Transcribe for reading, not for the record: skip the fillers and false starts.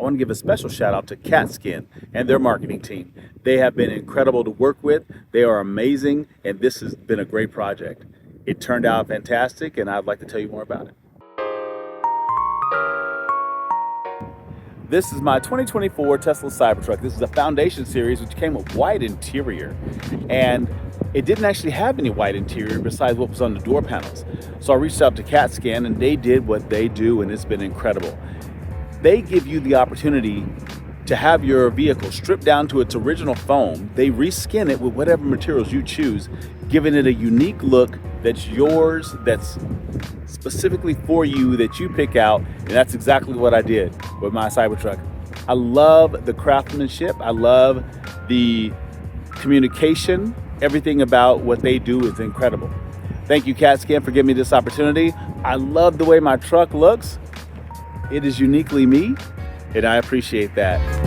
want to give a special shout out to Katzkin and their marketing team. They have been incredible to work with. They are amazing, and this has been a great project. It turned out fantastic, and I'd like to tell you more about it. This is my 2024 Tesla Cybertruck. This is a Foundation series which came with white interior, and it didn't actually have any white interior besides what was on the door panels. So I reached out to Katzkin, and they did what they do, and it's been incredible. They give you the opportunity to have your vehicle stripped down to its original foam. They reskin it with whatever materials you choose, giving it a unique look that's yours, that's specifically for you, that you pick out, and that's exactly what I did with my Cybertruck. I love the craftsmanship. I love the communication. Everything about what they do is incredible. Thank you, Katzkin, for giving me this opportunity. I love the way my truck looks. It is uniquely me, and I appreciate that.